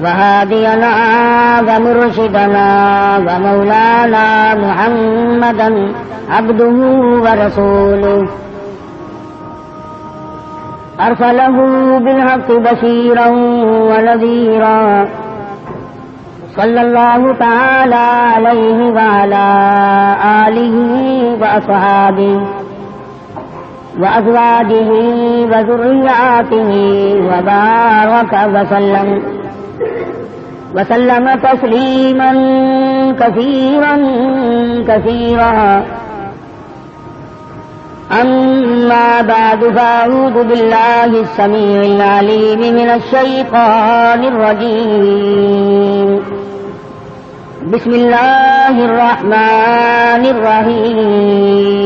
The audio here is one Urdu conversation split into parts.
وهادينا ومرشدنا ومولانا محمدا عبده ورسوله أرسله بالحق بشيرا ونذيرا صلى الله تعالى عليه وعلى آله وأصحابه وأزواجه وذرياته وبارك وسلم تسليما كثيرا كثيرا. أما بعد فأعوذ بالله السميع العليم من الشيطان الرجيم. بسم الله الرحمن الرحيم.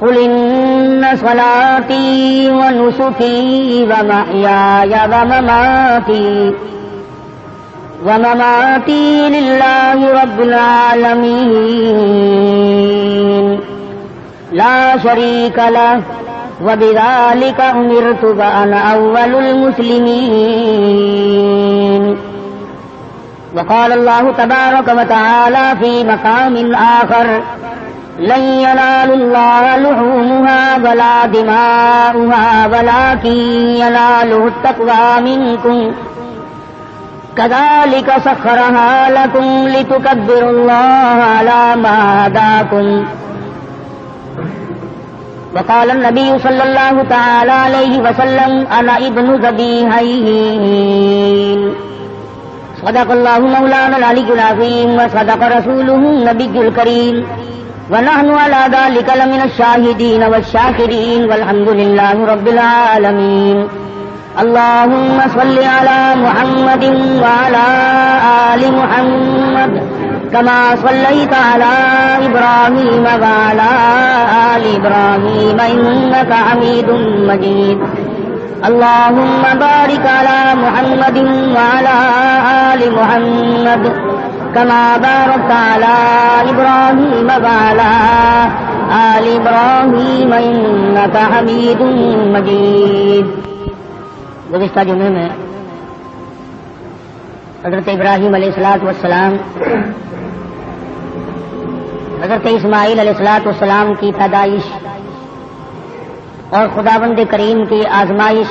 قل إن صلاتي ونسكي ومحياي ومماتي لله رب العالمين لا شريك له وبذلك أمرت وأنا أول المسلمين. وقال الله تبارك وتعالى في مقام آخر: لن ينال الله لحومها ولا دماؤها ولكن يناله التقوى منكم كذلك سخرها لكم لتكبروا الله على ما هداكم. وقال النبي صلى الله تعالى عليه وسلم: أنا ابن ذبيحين. صدق الله مولانا العلي العظيم وصدق رسوله النبي الكريم ونحن على ذلك لمن الشاهدين والشاكرين والحمد لله رب العالمين. اللهم صل على محمد وعلى آل محمد كما صليت على إبراهيم وعلى آل إبراهيم إنك حميد مجيد. اللهم بارك على محمد وعلى آل محمد كما باركت على إبراهيم وعلى آل إبراهيم إنك حميد مجيد. گزشتہ جمعے میں حضرت ابراہیم علیہ الصلوۃ والسلام حضرت اسماعیل علیہ الصلوۃ والسلام کی پیدائش اور خداوند کریم کی آزمائش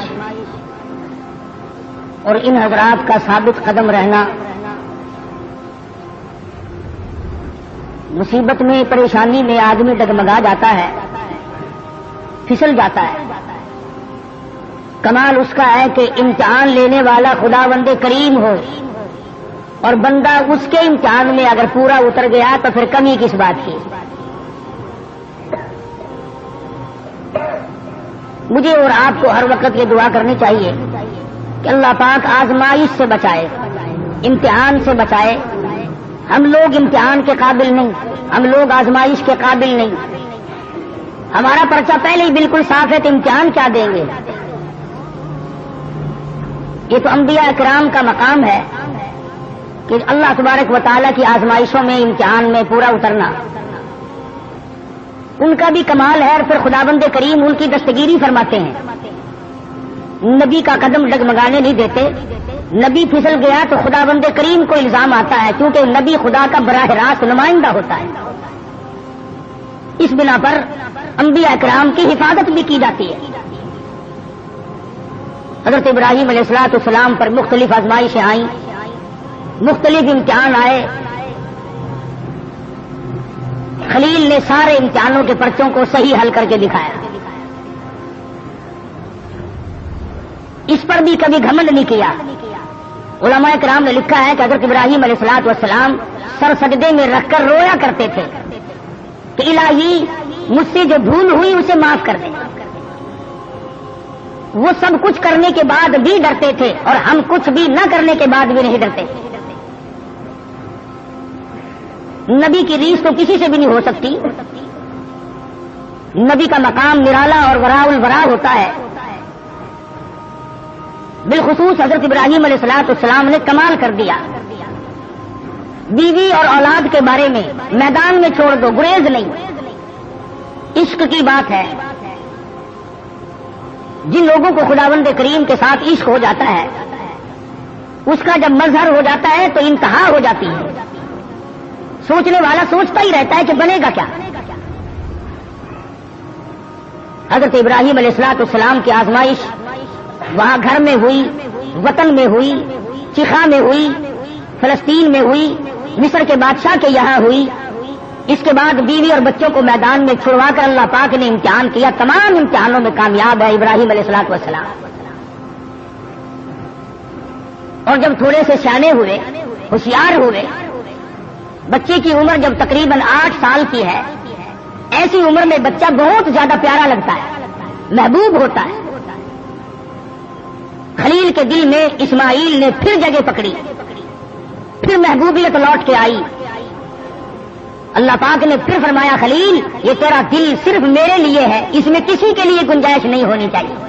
اور ان حضرات کا ثابت قدم رہنا، مصیبت میں پریشانی میں آدمی ڈگمگا جاتا ہے، پھسل جاتا ہے. کمال اس کا ہے کہ امتحان لینے والا خداوند کریم ہو اور بندہ اس کے امتحان میں اگر پورا اتر گیا تو پھر کمی کس بات کی. مجھے اور آپ کو ہر وقت یہ دعا کرنی چاہیے کہ اللہ پاک آزمائش سے بچائے، امتحان سے بچائے. ہم لوگ امتحان کے قابل نہیں، ہم لوگ آزمائش کے قابل نہیں. ہمارا پرچہ پہلے ہی بالکل صاف ہے تو امتحان کیا دیں گے. یہ تو انبیاء اکرام کا مقام ہے کہ اللہ تبارک و تعالیٰ کی آزمائشوں میں، امتحان میں پورا اترنا ان کا بھی کمال ہے. اور پھر خداوند کریم ان کی دستگیری فرماتے ہیں، نبی کا قدم ڈگمگانے نہیں دیتے. نبی پھسل گیا تو خداوند کریم کو الزام آتا ہے، کیونکہ نبی خدا کا براہ راست نمائندہ ہوتا ہے. اس بنا پر انبیاء اکرام کی حفاظت بھی کی جاتی ہے. حضرت ابراہیم علیہ الصلوۃ والسلام پر مختلف آزمائشیں آئیں، مختلف امتحان آئے. خلیل نے سارے امتحانوں کے پرچوں کو صحیح حل کر کے دکھایا. اس پر بھی کبھی گھمنڈ نہیں کیا. علماء کرام نے لکھا ہے کہ حضرت ابراہیم علیہ الصلوۃ والسلام سر سجدے میں رکھ کر رویا کرتے تھے کہ الہی مجھ سے جو بھول ہوئی اسے معاف کر دیں. وہ سب کچھ کرنے کے بعد بھی ڈرتے تھے اور ہم کچھ بھی نہ کرنے کے بعد بھی نہیں ڈرتے. نبی کی ریس تو کسی سے بھی نہیں ہو سکتی. نبی کا مقام نرالا اور وراء الورا ہوتا ہے. بالخصوص حضرت ابراہیم علیہ الصلوۃ والسلام نے کمال کر دیا. بیوی اور اولاد کے بارے میں میدان میں چھوڑ دو، گریز نہیں. عشق کی بات ہے. جن لوگوں کو خداوند کریم کے ساتھ عشق ہو جاتا ہے اس کا جب مظہر ہو جاتا ہے تو انتہا ہو جاتی ہے. سوچنے والا سوچتا ہی رہتا ہے کہ بنے گا کیا. حضرت ابراہیم علیہ السلام کی آزمائش وہاں گھر میں ہوئی, وطن میں ہوئی, چیخا میں ہوئی, فلسطین میں ہوئی, مصر کے بادشاہ کے یہاں ہوئی. اس کے بعد بیوی اور بچوں کو میدان میں چھڑوا کر اللہ پاک نے امتحان کیا. تمام امتحانوں میں کامیاب ہے ابراہیم علیہ السلام. اور جب تھوڑے سے سیانے ہوئے, ہوشیار ہوئے, بچے کی عمر جب تقریباً 8 سال کی ہے, ایسی عمر میں بچہ بہت زیادہ پیارا لگتا ہے, محبوب ہوتا ہے. خلیل کے دل میں اسماعیل نے پھر جگہ پکڑی, پھر محبوبیت لوٹ کے آئی. اللہ پاک نے پھر فرمایا خلیل یہ تیرا دل صرف میرے لیے ہے, اس میں کسی کے لیے گنجائش نہیں ہونی چاہیے.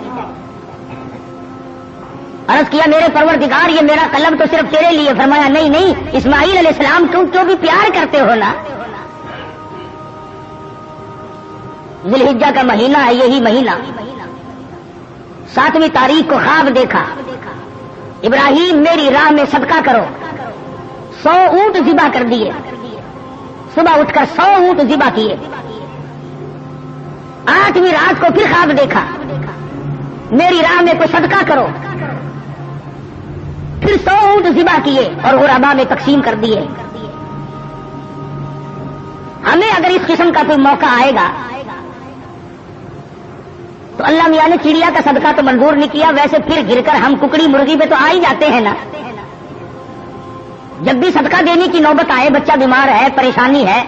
عرض کیا میرے پروردگار یہ میرا قلب تو صرف تیرے لیے. فرمایا نہیں نہیں, اسماعیل علیہ السلام تم تو بھی پیار کرتے ہو نا. ذی الحجہ کا مہینہ ہے, یہی مہینہ 7ویں تاریخ کو خواب دیکھا, ابراہیم میری راہ میں صدقہ کرو. 100 اونٹ ذبح کر دیے, صبح اٹھ کر 100 اونٹ ذبح کیے. 8ویں رات کو پھر خواب دیکھا میری راہ میں کوئی صدقہ کرو, پھر 100 اونٹ ذبح کیے اور غربا میں تقسیم کر دیے. ہمیں اگر اس قسم کا کوئی موقع آئے گا تو اللہ میاں نے چڑیا کا صدقہ تو منظور نہیں کیا, ویسے پھر گر کر ہم ککڑی مرغی پہ تو آ ہی جاتے ہیں نا. جب بھی صدقہ دینے کی نوبت آئے, بچہ بیمار ہے, پریشانی ہے,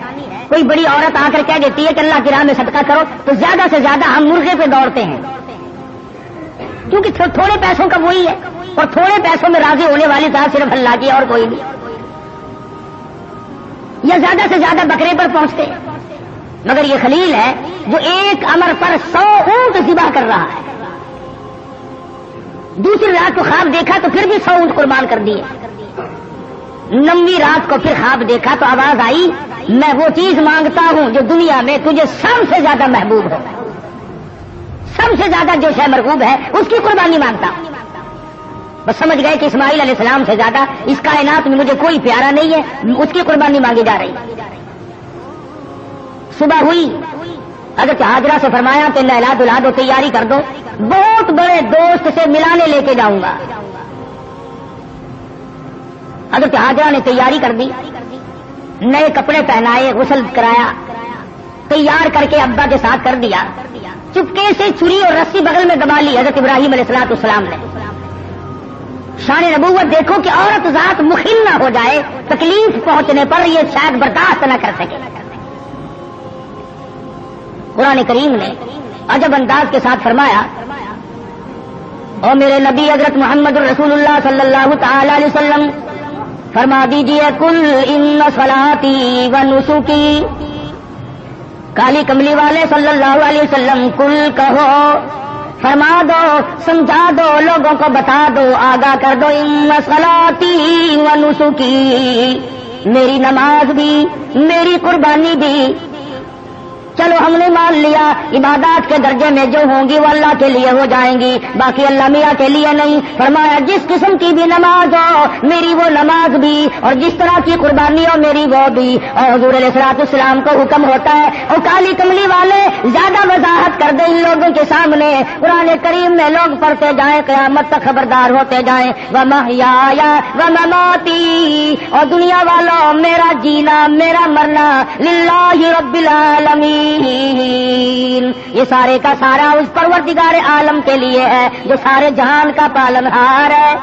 کوئی بڑی عورت آ کر کہہ دیتی ہے کہ اللہ کی راہ میں صدقہ کرو, تو زیادہ سے زیادہ ہم مرغے پہ دوڑتے ہیں, کیونکہ تھوڑے پیسوں کا وہی ہے, اور تھوڑے پیسوں میں راضی ہونے والی ذات صرف اللہ کی اور کوئی نہیں. یا زیادہ سے زیادہ بکرے پر پہنچتے, مگر یہ خلیل ہے جو ایک امر پر 100 اونٹ ذبح کر رہا ہے. دوسری رات کو خواب دیکھا تو پھر بھی 100 اونٹ قربان کر دیے. 9ویں رات کو پھر خواب دیکھا تو آواز آئی میں وہ چیز مانگتا ہوں جو دنیا میں تجھے سب سے زیادہ محبوب ہو, سب سے زیادہ جو شے مرغوب ہے اس کی قربانی مانگتا ہوں. بس سمجھ گئے کہ اسماعیل علیہ السلام سے زیادہ اس کائنات میں مجھے کوئی پیارا نہیں ہے, اس کی قربانی مانگی جا رہی. صبح ہوئی, حضرت ہاجرہ سے فرمایا کہ نہلا دھلا دو, تیاری کر دو, بہت بڑے دوست سے ملانے لے کے جاؤں گا. حضرت ہاجرہ نے تیاری کر دی, نئے کپڑے پہنائے, غسل کرایا, تیار کر کے ابا کے ساتھ کر دیا. چپکے سے چھری اور رسی بغل میں دبا لی حضرت ابراہیم علیہ السلام نے. شان نبوت دیکھو کہ عورت ذات مخل نہ ہو جائے, تکلیف پہنچنے پر یہ شاید برداشت نہ کر سکے. قرآن کریم نے عجب انداز کے ساتھ فرمایا او میرے نبی حضرت محمد رسول اللہ صلی اللہ تعالی علیہ وسلم فرما دیجئے کل ان صلاتی و نسکی, کالی کملی والے صلی اللہ علیہ وسلم کل کہو, فرما دو, سمجھا دو, لوگوں کو بتا دو, آگاہ کر دو, ان صلاتی و نسکی, میری نماز بھی, میری قربانی بھی, چلو ہم نے مان لیا عبادات کے درجے میں جو ہوں گی وہ اللہ کے لیے ہو جائیں گی, باقی اللہ میاں کے لیے نہیں. فرمایا جس قسم کی بھی نماز ہو میری وہ نماز بھی, اور جس طرح کی قربانی ہو میری وہ بھی. اور حضور علیہ السلام کو حکم ہوتا ہے اور کالی کملی والے زیادہ وضاحت کر دیں ان لوگوں کے سامنے. قرآن کریم میں لوگ پڑھتے جائیں, قیامت تک خبردار ہوتے جائیں. وَمَحْيَايَ وَمَمَاتِي, اور دنیا والوں میرا جینا میرا مرنا للہ رب العالمین, یہ سارے کا سارا اس پروردگار عالم کے لیے ہے جو سارے جہان کا پالنہار ہے.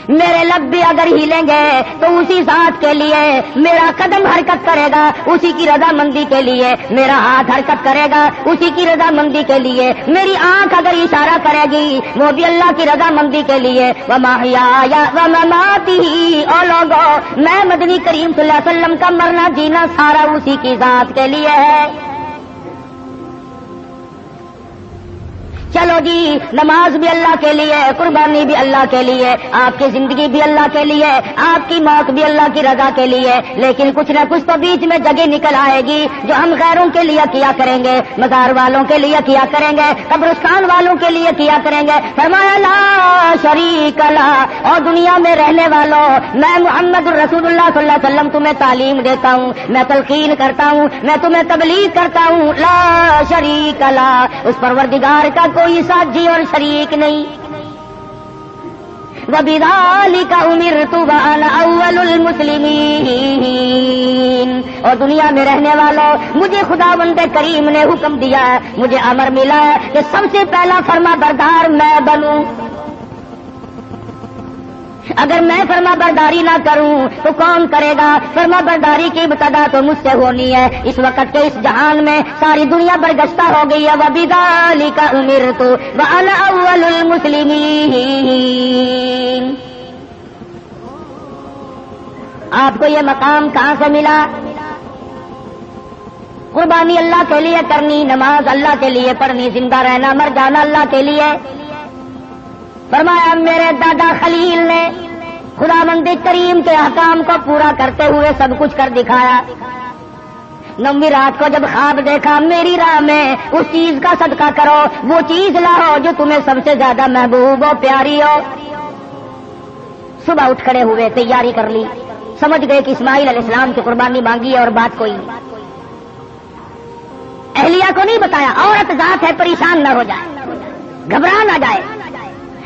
میرے لب بھی اگر ہلیں گے تو اسی ذات کے لیے, میرا قدم حرکت کرے گا اسی کی رضامندی کے لیے, میرا ہاتھ حرکت کرے گا اسی کی رضامندی کے لیے, میری آنکھ اگر اشارہ کرے گی وہ بھی اللہ کی رضامندی کے لیے. وَمَحْيَايَ وَمَمَاتِي, اور لوگوں میں مدنی کریم صلی اللہ علیہ وسلم کا مرنا جینا سارا اسی کی ذات کے لیے ہے. چلو جی نماز بھی اللہ کے لیے، قربانی بھی اللہ کے لیے، آپ کی زندگی بھی اللہ کے لیے، آپ کی موت بھی اللہ کی رضا کے لیے، لیکن کچھ نہ کچھ تو بیچ میں جگہ نکل آئے گی جو ہم غیروں کے لیے کیا کریں گے، مزار والوں کے لیے کیا کریں گے، قبرستان والوں کے لیے کیا کریں گے۔ فرمایا لا شریک لا، اور دنیا میں رہنے والوں میں محمد رسول اللہ صلی اللہ علیہ وسلم تمہیں تعلیم دیتا ہوں، میں تلقین کرتا ہوں، میں تمہیں تبلیغ کرتا ہوں، لا شریک لا، اس پروردگار کا کوئی ساتھی اور شریک نہیں۔ وَبِذَلِكَ أُمِرْتُ وَأَنَا أَوَّلُ الْمُسْلِمِينَ، اور دنیا میں رہنے والوں مجھے خداوند کریم نے حکم دیا ہے، مجھے امر ملا ہے کہ سب سے پہلا فرما بردار میں بنوں۔ اگر میں فرما برداری نہ کروں تو کون کرے گا؟ فرما برداری کی ابتدا تو مجھ سے ہونی ہے۔ اس وقت کے اس جہان میں ساری دنیا برگشتہ ہو گئی ہے۔ وَبِذَلِكَ أُمِرْتُ وَأَنَا أَوَّلُ الْمُسْلِمِينَ۔ آپ کو یہ مقام کہاں سے ملا؟ قربانی اللہ کے لیے کرنی، نماز اللہ کے لیے پڑھنی، زندہ رہنا مر جانا اللہ کے لیے۔ فرمایا میرے دادا خلیل نے خداوند کریم کے احکام کو پورا کرتے ہوئے سب کچھ کر دکھایا۔ 9ویں رات کو جب خواب دیکھا، میری راہ میں اس چیز کا صدقہ کرو، وہ چیز لاؤ جو تمہیں سب سے زیادہ محبوب ہو، پیاری ہو۔ صبح اٹھ کھڑے ہوئے، تیاری کر لی، سمجھ گئے کہ اسماعیل علیہ السلام کی قربانی مانگی ہے اور بات کوئی نہیں۔ اہلیہ کو نہیں بتایا، عورت ذات ہے، پریشان نہ ہو جائے، گھبرا نہ جائے۔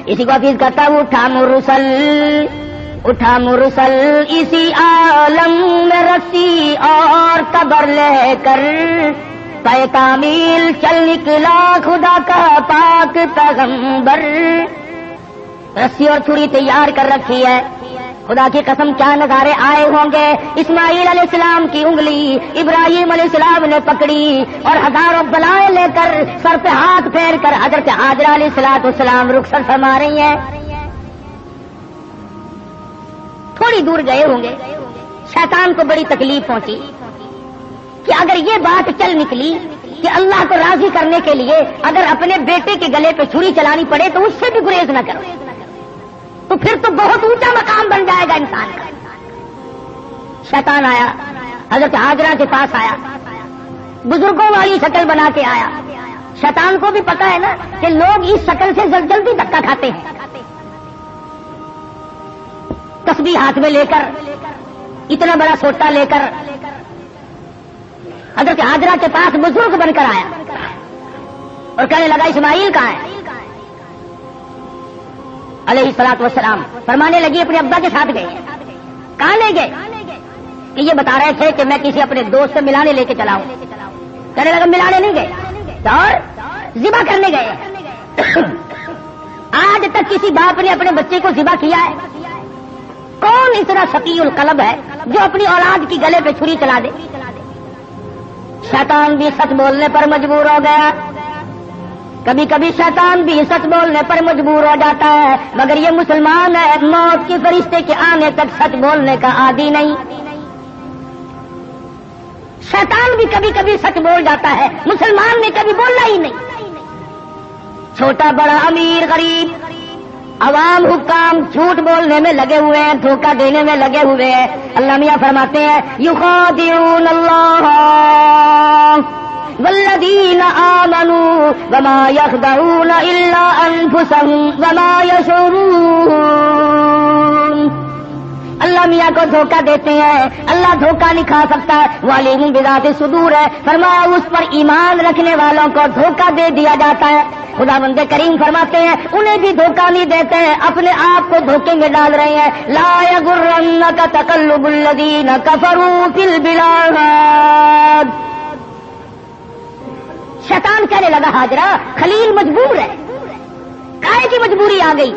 اسی کو حفیظ کرتا ہوں، اٹھا مرسل اسی عالم میں رسی اور قبر لے کر، پے تعمیل چل نکلا خدا کا پاک پیغمبر۔ رسی اور چھری تیار کر رکھی ہے، خدا کی قسم کیا نظارے آئے ہوں گے۔ اسماعیل علیہ السلام کی انگلی ابراہیم علیہ السلام نے پکڑی اور ہزاروں بلائیں لے کر سر پہ ہاتھ پھیر کر حضرت ہاجرہ علیہ السلام رخصت فرما رہی ہیں۔ تھوڑی دور گئے ہوں گے، شیطان کو بڑی تکلیف پہنچی کہ اگر یہ بات چل نکلی کہ اللہ کو راضی کرنے کے لیے اگر اپنے بیٹے کے گلے پہ چھری چلانی پڑے تو اس سے بھی گریز نہ کرو، تو پھر تو بہت اونچا مقام بن جائے گا انسان کا۔ شیطان آیا، حضرت ہاجرہ کے پاس آیا، بزرگوں والی شکل بنا کے آیا۔ شیطان کو بھی پتا ہے نا کہ لوگ اس شکل سے جلدی دھکا کھاتے ہیں۔ تسبیح ہاتھ میں لے کر، اتنا بڑا سوٹا لے کر حضرت ہاجرہ کے پاس بزرگ بن کر آیا اور کہنے لگا اسماعیل کہاں ہے علیہ الصلوۃ والسلام؟ فرمانے لگی اپنے ابا کے ساتھ گئے۔ کہاں لے گئے؟ کہ یہ بتا رہے تھے کہ میں کسی اپنے دوست سے ملانے لے کے چلا ہوں۔ کہنے لگا ملانے نہیں گئے اور ذبح کرنے گئے۔ آج تک کسی باپ نے اپنے بچے کو ذبح کیا ہے؟ کون اتنا شقی القلب ہے جو اپنی اولاد کی گلے پہ چھری چلا دے؟ شیطان بھی سچ بولنے پر مجبور ہو گیا، کبھی کبھی شیطان بھی سچ بولنے پر مجبور ہو جاتا ہے، مگر یہ مسلمان ہے، موت کے فرشتے کے آنے تک سچ بولنے کا عادی نہیں۔ شیطان بھی کبھی کبھی سچ بول جاتا ہے، مسلمان نے کبھی بولنا ہی نہیں۔ چھوٹا بڑا امیر غریب عوام حکام جھوٹ بولنے میں لگے ہوئے ہیں، دھوکہ دینے میں لگے ہوئے ہیں۔ اللہ میاں فرماتے ہیں یخادعون اللہ والذین آمنوا وما یخدعون الا انفسهم وما یشعرون۔ اللہ میاں کو دھوکہ دیتے ہیں، اللہ دھوکہ نہیں کھا سکتا، وعلیم بذات الصدور ہے، فرمایا اس پر ایمان رکھنے والوں کو دھوکہ دے دیا جاتا ہے۔ خداوند کریم فرماتے ہیں انہیں بھی دھوکہ نہیں دیتے ہیں، اپنے آپ کو دھوکے میں ڈال رہے ہیں۔ لا یغرنک تقلب الذین کفروا فی البلاد۔ شیطان کہنے لگا ہاجرہ خلیل مجبور ہے، کائے کی مجبوری آ گئی؟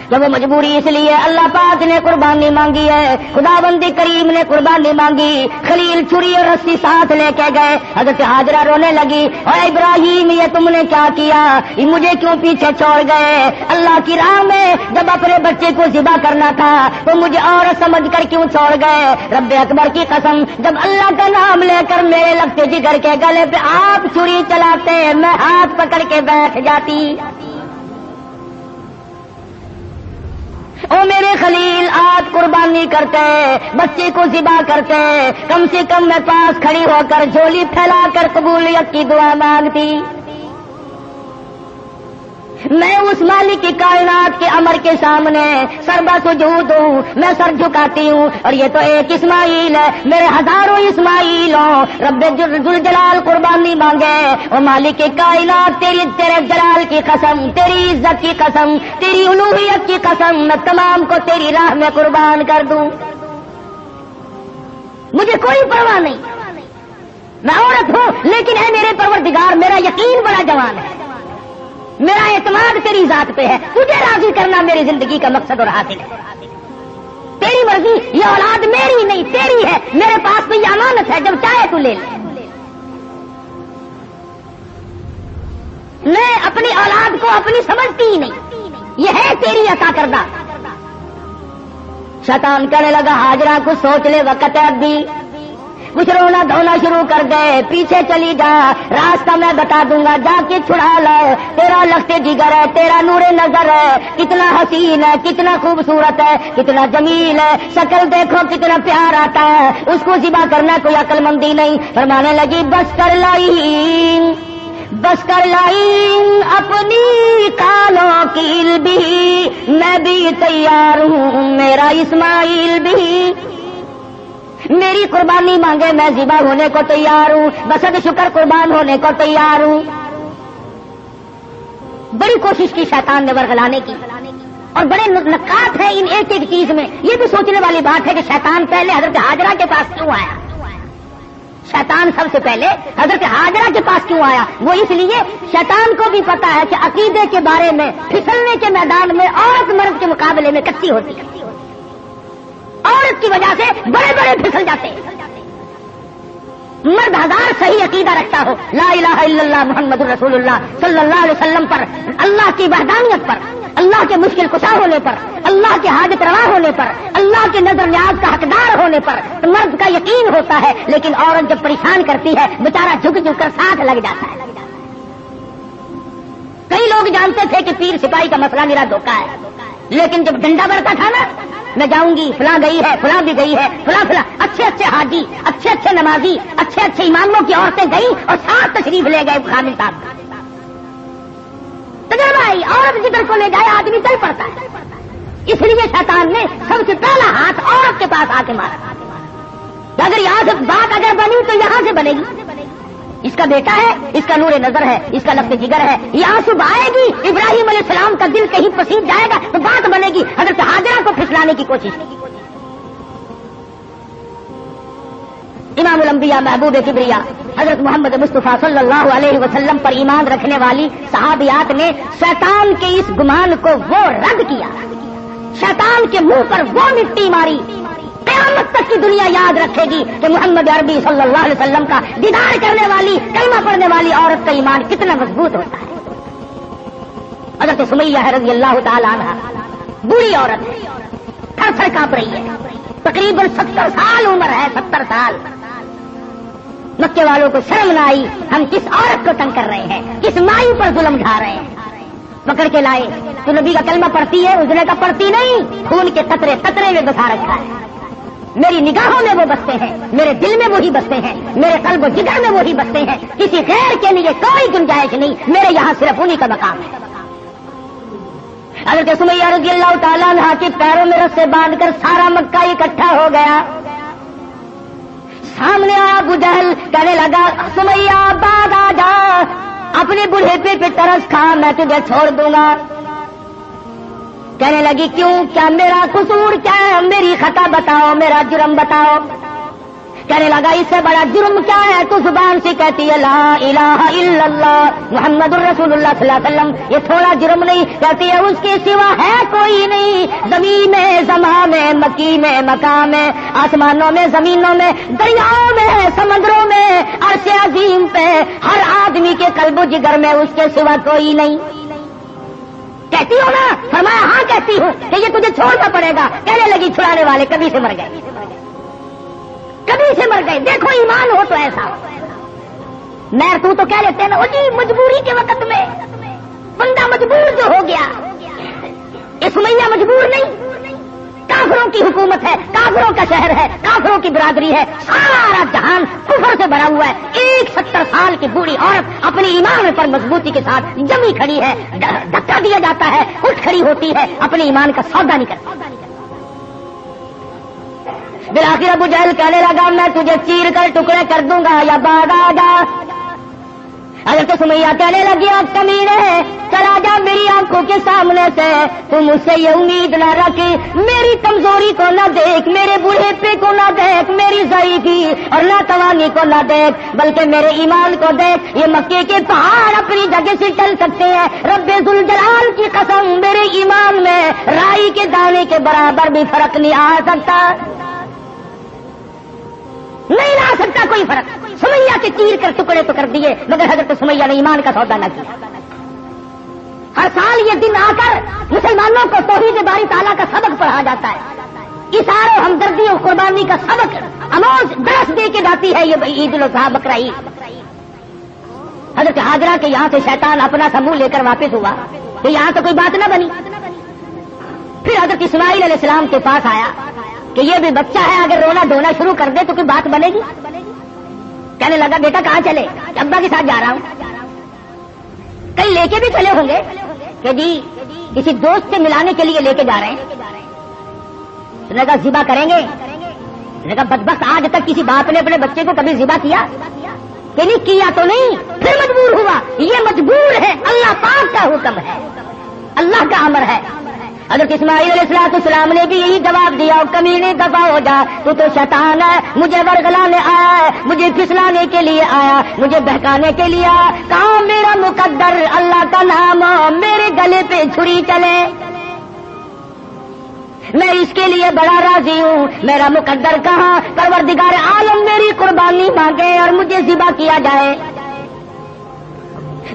کہ وہ مجبوری اس لیے اللہ پاک نے قربانی مانگی ہے، خداوند کریم نے قربانی مانگی، خلیل چھری اور رسی ساتھ لے کے گئے، حضرت ہاجرہ رونے لگی، اور ابراہیم یہ تم نے کیا کیا، مجھے کیوں پیچھے چھوڑ گئے، اللہ کی راہ میں جب اپنے بچے کو ذبح کرنا تھا تو مجھے عورت سمجھ کر کیوں چھوڑ گئے، رب اکبر کی قسم جب اللہ کا نام لے کر میرے لگتے جگر کے گلے پہ آپ چھری چلاتے میں ہاتھ پکڑ کے بیٹھ جاتی۔ او میرے خلیل آپ قربانی کرتے، بچے کو ذبح کرتے، کم سے کم میں پاس کھڑی ہو کر جھولی پھیلا کر قبولیت کی دعا مانگتی۔ میں اس مالک کی کائنات کے امر کے سامنے سربا سجود ہوں، میں سر جھکاتی ہوں، اور یہ تو ایک اسماعیل ہے، میرے ہزاروں اسماعیل ہوں، رب ذوالجلال قربانی مانگے، اور مالک کی کائنات تیرے جلال کی قسم، تیری عزت کی قسم، تیری الوہیت کی قسم، میں تمام کو تیری راہ میں قربان کر دوں، مجھے کوئی پرواہ نہیں، میں عورت ہوں لیکن اے میرے پروردگار میرا یقین بڑا جوان ہے، میرا اعتماد تیری ذات پہ ہے، تجھے راضی کرنا میری زندگی کا مقصد اور حاصل ہے، تیری مرضی، یہ اولاد میری نہیں تیری ہے، میرے پاس تو یہ امانت ہے، جب چاہے تو لے لے، میں اپنی اولاد کو اپنی سمجھتی ہی نہیں، یہ ہے تیری عطا کردہ۔ شیطان کہنے لگا ہاجرہ کچھ سوچ لے، وقت ہے اب بھی، کچھ رونا دھونا شروع کر دے، پیچھے چلی جا، راستہ میں بتا دوں گا، جا کے چھڑا لو، تیرا لخت جگر ہے، تیرا نور نظر ہے، کتنا حسین ہے، کتنا خوبصورت ہے، کتنا جمیل ہے، شکل دیکھو کتنا پیار آتا ہے، اس کو ذبح کرنا کوئی عقل مندی نہیں۔ فرمانے لگی بس کر لائی، بس کر لائی اپنی کالوں کی بھی، میں بھی تیار ہوں، میرا اسماعیل بھی، میری قربانی مانگے میں ذبح ہونے کو تیار ہوں، بسد شکر قربان ہونے کو تیار ہوں۔ بڑی کوشش کی شیطان نے ورغلانے کی، اور بڑے نکات ہیں ان ایک ایک چیز میں، یہ بھی سوچنے والی بات ہے کہ شیطان پہلے حضرت ہاجرہ کے پاس کیوں آیا، شیطان سب سے پہلے حضرت ہاجرہ کے پاس کیوں آیا، وہ اس لیے شیطان کو بھی پتا ہے کہ عقیدے کے بارے میں پھسلنے کے میدان میں عورت مرد کے مقابلے میں کچی ہوتی ہے، عورت کی وجہ سے بڑے بڑے پھسل جاتے ہیں، مرد ہزار صحیح عقیدہ رکھتا ہو، لا الہ الا اللہ محمد رسول اللہ صلی اللہ علیہ وسلم پر، اللہ کی وحدانیت پر، اللہ کے مشکل کشا ہونے پر، اللہ کے حاجت روا ہونے پر، اللہ کے نظر نیاز کا حقدار ہونے پر مرد کا یقین ہوتا ہے، لیکن عورت جب پریشان کرتی ہے بیچارہ جھک جھک کر ساتھ لگ جاتا ہے۔ کئی لوگ جانتے تھے کہ پیر سپاہی کا مسئلہ میرا دھوکہ ہے، لیکن جب ڈنڈا بڑھتا تھا نا، میں جاؤں گی، فلاں گئی ہے، فلاں بھی گئی ہے، فلاں فلاں اچھے اچھے حاجی، اچھے اچھے نمازی، اچھے اچھے اماموں کی عورتیں گئیں اور ساتھ تشریف لے گئے خامل صاحب۔ تجربہ آئی، عورت جدھر کو لے جائے آدمی چل پڑتا ہے، اس لیے شیطان نے سب سے پہلا ہاتھ عورت کے پاس آ کے مارا، اگر یہاں سے بات اگر بنی تو یہاں سے بنے گی، اس کا بیٹا ہے، اس کا نور نظر ہے، اس کا لفظ جگر ہے، یہاں سے آئے گی، ابراہیم علیہ السلام کا دل کہیں پسیج جائے گا تو بات بنے گی، حضرت ہاجرہ کو پھسلانے کی کوشش کی۔ امام الانبیاء محبوب کبریا حضرت محمد مصطفیٰ صلی اللہ علیہ وسلم پر ایمان رکھنے والی صحابیات نے شیطان کے اس گمان کو وہ رد کیا، شیطان کے منہ پر وہ مٹی ماری، قیامت تک کی دنیا یاد رکھے گی کہ محمد عربی صلی اللہ علیہ وسلم کا دیدار کرنے والی، کلمہ پڑھنے والی عورت کا ایمان کتنا مضبوط ہوتا ہے۔ حضرت سمیہ رضی اللہ تعالی عنہ بوڑھی عورت ہے، تھر تھر کانپ رہی ہے، تقریباً 70 سال عمر ہے، 70 سال۔ مکے والوں کو شرم نہ آئی، ہم کس عورت کو تنگ کر رہے ہیں، کس مائی پر ظلم ڈھا رہے ہیں، پکڑ کے لائے، تو نبی کا کلمہ پڑھتی ہے، اس نے کہا پڑھتی نہیں، خون کے قطرے قطرے میں بسا رکھا ہے، میری نگاہوں میں وہ بستے ہیں، میرے دل میں وہی بستے ہیں، میرے قلب و جگر میں وہی بستے ہیں، کسی غیر کے لیے کوئی گنجائش نہیں، میرے یہاں صرف انہی کا مقام ہے۔ حضرت سمیہ رضی اللہ تعالیٰ عنہ کے پیروں میں رسے باندھ کر سارا مکہ اکٹھا ہو گیا، سامنے ابو جہل کہنے لگا سمیہ بعد آ جا، اپنے بڑھیپے پہ ترس کھا، میں تجھے چھوڑ دوں گا۔ کہنے لگی کیوں، کیا میرا قصور کیا ہے، میری خطا بتاؤ، میرا جرم بتاؤ۔ کہنے لگا اس سے بڑا جرم کیا ہے؟ تو زبان سے کہتی ہے لا الہ الا اللہ محمد الرسول اللہ صلی اللہ علیہ وسلم، یہ تھوڑا جرم نہیں؟ کہتی ہے اس کے سوا ہے کوئی نہیں، زمین میں، زمان میں، مکی میں، مکان میں، آسمانوں میں، زمینوں میں، دریاؤں میں، سمندروں میں، عرش عظیم پہ، ہر آدمی کے قلب و جگر میں اس کے سوا کوئی نہیں۔ کہتی ہو نا؟ فرمایا ہاں کہتی ہوں کہ یہ تجھے چھوڑنا پڑے گا۔ کہنے لگی چھڑانے والے کبھی سے مر گئے، کبھی سے مر گئے، دیکھو ایمان ہو تو ایسا ہو۔ میں تو کہہ لیتے ہیں نا جی مجبوری کے وقت میں بندہ مجبور جو ہو گیا، اس سمیہ مجبور نہیں، کافروں کی حکومت ہے، کافروں کا شہر ہے، کافروں کی برادری ہے، سارا جہان کفر سے بھرا ہوا ہے، ایک 70 سال کی بوڑھی عورت اپنی ایمان پر مضبوطی کے ساتھ جمی کھڑی ہے، دھکا دیا جاتا ہے، اٹھ کھڑی ہوتی ہے، اپنے ایمان کا سودا نہیں کرتی۔ بالآخر ابو جہل کہنے لگا میں تجھے چیر کر ٹکڑے کر دوں گا یا بعد آ جا۔ حضرت سمیہ کہنے لگی اب کمینے چلا جا میری آنکھوں کے سامنے سے، تم مجھ سے یہ امید نہ رکھ، میری کمزوری کو نہ دیکھ، میرے بوڑھے کو نہ دیکھ، میری ضعیفی اور ناتوانی کو نہ دیکھ، بلکہ میرے ایمان کو دیکھ۔ یہ مکے کے پہاڑ اپنی جگہ سے چل سکتے ہیں، رب ذوالجلال کی قسم میرے ایمان میں رائی کے دانے کے برابر بھی فرق نہیں آ سکتا، نہیں لا سکتا کوئی فرق۔ سمیہ کے چیر کر ٹکڑے تو کر دیے، مگر حضرت سمیہ نے ایمان کا سودا نہ کیا۔ ہر سال یہ دن آ کر مسلمانوں کو توحید باری تعالیٰ کا سبق پڑھا جاتا ہے، اثار و ہمدردی اور قربانی کا سبق اموز درس دے کے جاتی ہے یہ عید الاضحیٰ بقرہ عید۔ حضرت ہاجرہ کے یہاں سے شیطان اپنا سا منہ لے کر واپس ہوا تو یہاں تو کوئی بات نہ بنی۔ پھر حضرت اسماعیل علیہ السلام کے پاس آیا کہ یہ بھی بچہ ہے، اگر رونا دھونا شروع کر دے تو کوئی بات بنے گی؟ کہنے لگا بیٹا کہاں چلے؟ ابا کے ساتھ جا رہا ہوں۔ کئی لے کے بھی چلے ہوں گے کہ جی کسی دوست سے ملانے کے لیے لے کے جا رہے ہیں۔ انہوں نے کہا ذبح کریں گے؟ انہوں نے کہا بدبخت آج تک کسی باپ نے اپنے بچے کو کبھی ذبح کیا کہ نہیں کیا؟ تو نہیں، پھر مجبور ہوا۔ یہ مجبور ہے، اللہ پاک کا حکم ہے، اللہ کا امر ہے۔ حضرت اسماعیل علیہ السلام نے بھی یہی جواب دیا کمینے دفع ہو جا، تو شیطان ہے، مجھے ورگلانے آیا ہے، مجھے پھسلانے کے لیے آیا، مجھے بہکانے کے لیے آیا۔ کہاں میرا مقدر اللہ کا نام میرے گلے پہ چھری چلے، میں اس کے لیے بڑا راضی ہوں۔ میرا مقدر کہاں پروردگار عالم میری قربانی مانگے اور مجھے ذبح کیا جائے۔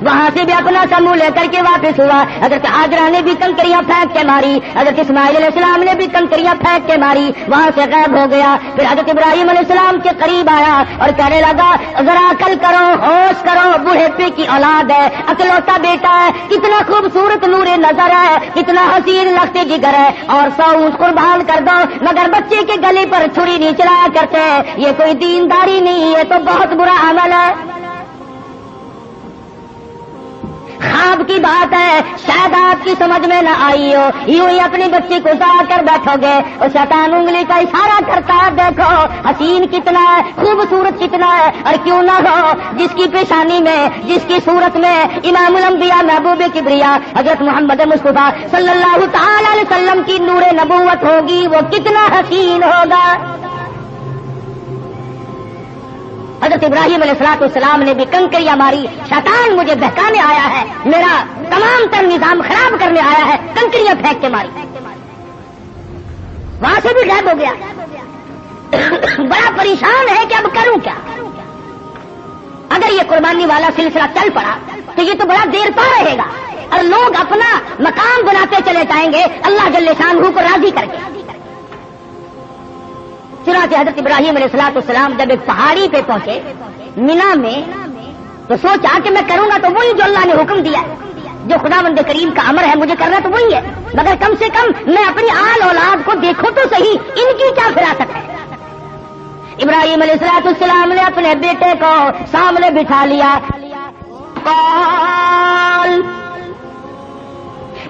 وہاں سے بھی اپنا سا منہ لے کر کے واپس ہوا۔ حضرت ہاجرہ نے بھی کنکریاں پھینک کے ماری، حضرت اسماعیل علیہ السلام نے بھی کنکریاں پھینک کے ماری، وہاں سے غائب ہو گیا۔ پھر حضرت ابراہیم علیہ السلام کے قریب آیا اور کہنے لگا ذرا عقل کرو، ہوش کرو، بوڑھے کی اولاد ہے، اکلوتا بیٹا ہے، کتنا خوبصورت نور نظر ہے، کتنا حسین لخت جگر ہے، اور 100 اونٹ قربان کر دو مگر بچے کے گلے پر چھری نہیں چلایا کرتے، یہ کوئی دینداری نہیں، یہ تو بہت برا عمل ہے۔ خواب کی بات ہے، شاید آپ کی سمجھ میں نہ آئی ہو، یوں ہی اپنی بچی کو سا کر بیٹھو گے اور شیطان انگلی کا اشارہ کرتا ہے دیکھو حسین کتنا ہے، خوبصورت کتنا ہے، اور کیوں نہ ہو جس کی پیشانی میں، جس کی صورت میں امام الانبیاء محبوب کبریا حضرت محمد مصطفیٰ صلی اللہ تعالی علیہ وسلم کی نور نبوت ہوگی، وہ کتنا حسین ہوگا۔ حضرت ابراہیم علیہ السلام نے بھی کنکریاں ماری، شیطان مجھے بہکانے آیا ہے، میرا تمام تر نظام خراب کرنے آیا ہے، کنکریاں پھینک کے ماری، وہاں سے بھی غائب ہو گیا۔ بڑا پریشان ہے کہ اب کروں کیا؟ اگر یہ قربانی والا سلسلہ چل پڑا تو یہ تو بڑا دیر پا رہے گا اور لوگ اپنا مقام بناتے چلے جائیں گے اللہ جل شانہ کو راضی کر کے۔ چنانچہ حضرت ابراہیم علیہ السلام جب ایک پہاڑی پہ پہنچے مینا میں تو سوچا کہ میں کروں گا تو وہی جو اللہ نے حکم دیا ہے، جو خداوند کریم کا امر ہے مجھے کرنا تو وہی ہے، مگر کم سے کم میں اپنی آل اولاد کو دیکھوں تو صحیح، ان کی کیا فراست ہے۔ ابراہیم علیہ السلام نے اپنے بیٹے کو سامنے بٹھا لیا، قال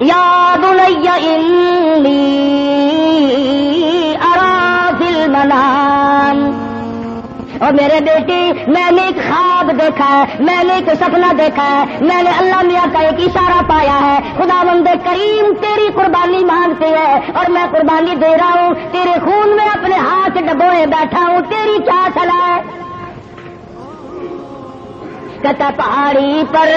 یا بنی انی ارا فی المنام، اور میرے بیٹی میں نے ایک خواب دیکھا ہے, میں نے ایک سپنا دیکھا ہے, میں نے اللہ میاں کا ایک اشارہ پایا ہے. خداوند کریم تیری قربانی مانگتے ہیں اور میں قربانی دے رہا ہوں, تیرے خون میں اپنے ہاتھ ڈبوئے بیٹھا ہوں, تیری کیا صلاح ہے؟ کہتا پہاڑی پر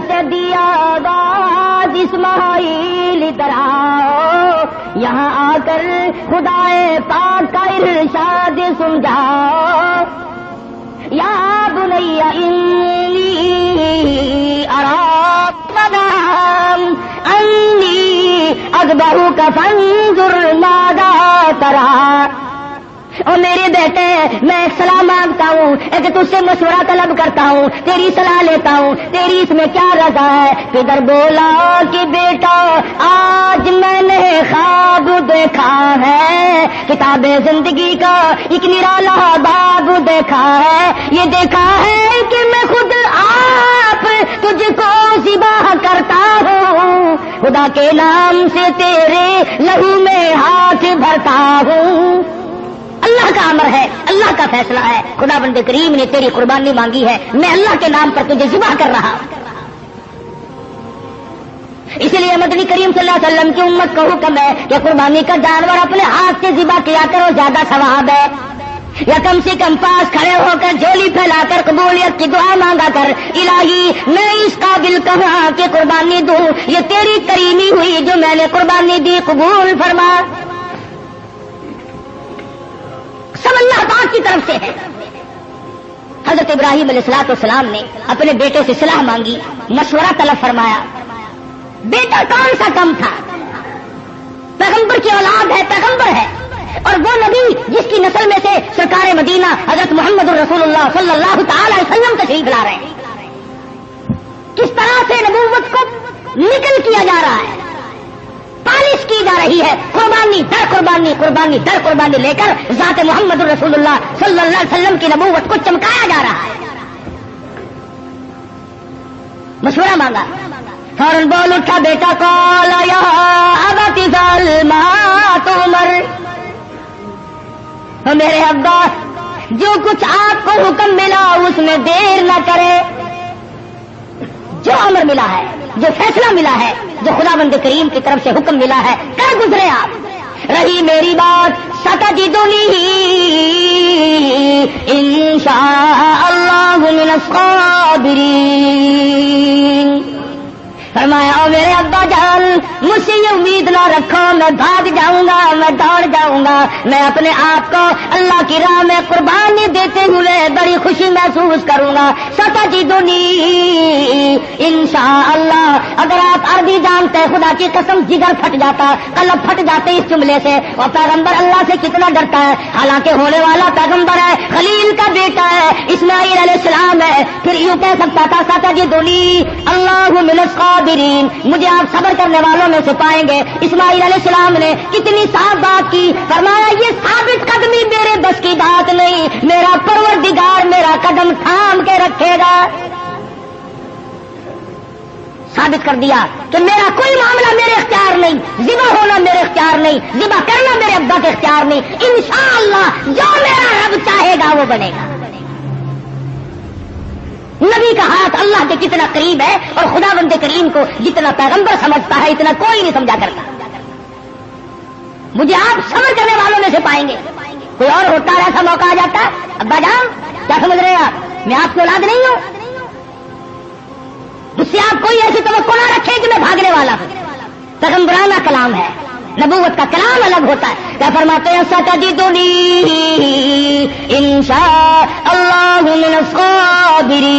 سے دیا آواز اسماعیل ادھر آؤ, یہاں آ کر خدائے پاک کا ارشاد سمجھاؤ. یا بنی انی ارا منام انی اذبحک فانظر ماذا ترى. اور میرے بیٹے میں ایک صلاح مانگتا ہوں, ایک تجھ سے مشورہ طلب کرتا ہوں, تیری صلاح لیتا ہوں, تیری اس میں کیا رضا ہے؟ پدر بولا کہ بیٹا آج میں نے خواب دیکھا ہے, کتاب زندگی کا ایک نرالا باب دیکھا ہے. یہ دیکھا ہے کہ میں خود آپ تجھ کو ذبح کرتا ہوں, خدا کے نام سے تیرے لہو میں ہاتھ بھرتا ہوں. اللہ کا امر ہے, اللہ کا فیصلہ ہے. خدا بند کریم نے تیری قربانی مانگی ہے, میں اللہ کے نام پر تجھے ذبح کر رہا ہوں. اسی لیے مدنی کریم صلی اللہ علیہ وسلم کی امت کو حکم ہے کہ قربانی کا جانور اپنے ہاتھ سے ذبح کیا کرو, زیادہ ثواب ہے. یا کم سے کم پاس کھڑے ہو کر جھولی پھیلا کر قبولیت کی دعا مانگا کر, الہی میں اس قابل کہاں کہ قربانی دوں, یہ تیری کریمی ہوئی جو میں نے قربانی دی, قبول فرما. سب اللہ پاک کی طرف سے ہے. حضرت ابراہیم علیہ الصلوۃ والسلام نے اپنے بیٹے سے صلاح مانگی, مشورہ طلب فرمایا. بیٹا کون سا کم تھا, پیغمبر کی اولاد ہے, پیغمبر ہے, اور وہ نبی جس کی نسل میں سے سرکار مدینہ حضرت محمد الرسول اللہ صلی اللہ تعالی علیہ وسلم تشریف لا رہے ہیں. کس طرح سے نبوت کو نکل کیا جا رہا ہے, پالش کی جا رہی ہے, قربانی در قربانی, قربانی در قربانی لے کر ذات محمد الرسول اللہ صلی اللہ علیہ وسلم کی نبوت کو چمکایا جا رہا ہے. مشورہ مانگا, فوراً بول اٹھا بیٹا, قال یا ابت افعل ما تؤمر. میرے ابا جو کچھ آپ کو حکم ملا اس میں دیر نہ کرے. جو امر ملا ہے, جو فیصلہ ملا ہے, جو خداوند کریم کی طرف سے حکم ملا ہے, کر گزرے آپ. رہی میری بات, ستجدنی انشاء اللہ من الصابرین. فرمایا او میرے ابا جان, مجھ سے یہ امید نہ رکھو میں بھاگ جاؤں گا, میں دوڑ جاؤں گا. میں اپنے آپ کو اللہ کی راہ میں قربانی دیتے ہوئے بڑی خوشی محسوس کروں گا. ستجدنی انشاءاللہ. اگر آپ عربی جانتے, خدا کی قسم جگر پھٹ جاتا, قلب پھٹ جاتے اس جملے سے. اور پیغمبر اللہ سے کتنا ڈرتا ہے, حالانکہ ہونے والا پیغمبر ہے, خلیل کا بیٹا ہے, اسماعیل علیہ السلام ہے. پھر یوں کہہ سکتا تھا ستجدنی اللہ من الصابرین, مجھے آپ صبر کرنے والوں میں سے پائیں گے. اسماعیل علیہ السلام نے کتنی صاف بات کی, فرمایا یہ ثابت قدمی میرے بس کی بات نہیں, میرا پروردگار میرا قدم تھام کے رکھے گا. ثابت کر دیا کہ میرا کوئی معاملہ میرے اختیار نہیں, ذبح ہونا میرے اختیار نہیں, ذبح کرنا میرے ابا کے اختیار نہیں. انشاءاللہ جو میرا رب چاہے گا وہ بنے گا. نبی کا ہاتھ اللہ کے کتنا قریب ہے, اور خدا بند کریم کو جتنا پیغمبر سمجھتا ہے اتنا کوئی نہیں سمجھا کرتا. مجھے آپ صبر کرنے والوں میں سے پائیں گے. کوئی اور ہوتا ہے ایسا موقع آ جاتا, ابا جان کیا سمجھ رہے ہیں آپ, میں آپ کی اولاد نہیں ہوں, مجھ سے آپ کوئی ایسی توقع نہ رکھے کہ میں بھاگنے والا ہوں. پیغمبرانہ کلام ہے, نبوت کا کلام الگ ہوتا ہے. کیا فرماتے ہیں, ستجدنی انشاء اللہ من الصابرین.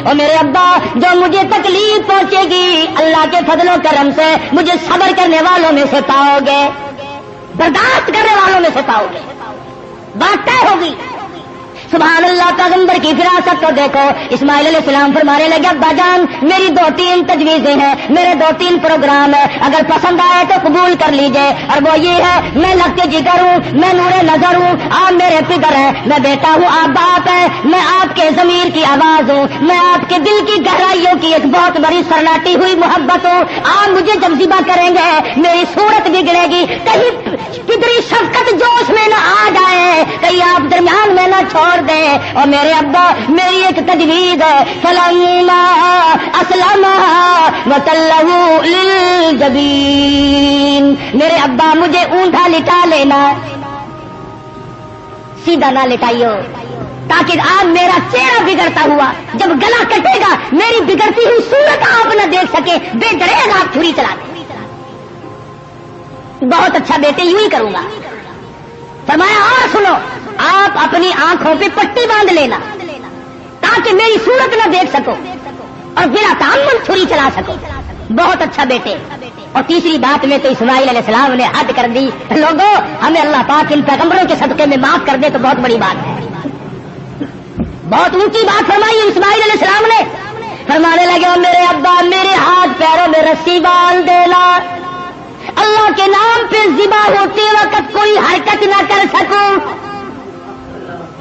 اور میرے ابا جو مجھے تکلیف پہنچے گی اللہ کے فضل و کرم سے مجھے صبر کرنے والوں میں سے پاؤ گے, برداشت کرنے والوں میں سے پاؤ گے. بات طے ہوگی. سبحان اللہ, پیغمبر کی فراست کو دیکھو. اسماعیل علیہ السلام فرمانے لگے, ابا جان میری 2-3 تجویزیں ہیں, میرے 2-3 پروگرام ہیں, اگر پسند آئے تو قبول کر لیجئے. اور وہ یہ ہے, میں لگتے جگر ہوں, میں نور نظر ہوں, آپ میرے پدر ہیں, میں بیٹا ہوں, آپ باپ ہیں, میں آپ کے ضمیر کی آواز ہوں, میں آپ کے دل کی گہرائیوں کی ایک بہت بڑی سرناٹی ہوئی محبت ہوں. آپ مجھے جب ذبح کریں گے میری صورت بگڑے گی, کہیں پدری شفقت جوش میں نہ آ جائے, کہیں آپ درمیان میں نہ چھوڑ دے. اور میرے ابا میری ایک تجویز ہے فلما اسلم وتلہ للجبین. میرے ابا مجھے اونٹا لٹا لینا, سیدھا نہ لٹائیو تاکہ آپ میرا چہرہ بگڑتا ہوا جب گلا کٹے گا میری بگڑتی ہوئی صورت آپ نہ دیکھ سکے, بے دریغ آپ چھری چلا دیں. بہت اچھا بیٹے یوں ہی کروں گا. فرمایا اور سنو, آپ اپنی آنکھوں پہ پٹی باندھ لینا تاکہ میری صورت نہ دیکھ سکو اور بلا تعمل چھری چلا سکو. بہت اچھا بیٹے. اور تیسری بات میں تو اسماعیل علیہ السلام نے حد کر دی. لوگوں ہمیں اللہ پاک ان پیغمبروں کے صدقے میں معاف کر دے تو بہت بڑی بات ہے. بہت اونچی بات فرمائی اسماعیل علیہ السلام نے. فرمانے لگے اور میرے ابا میرے ہاتھ پیروں میں رسی باندھ دینا, اللہ کے نام پہ ذبح ہوتے وقت کوئی حرکت نہ کر سکوں,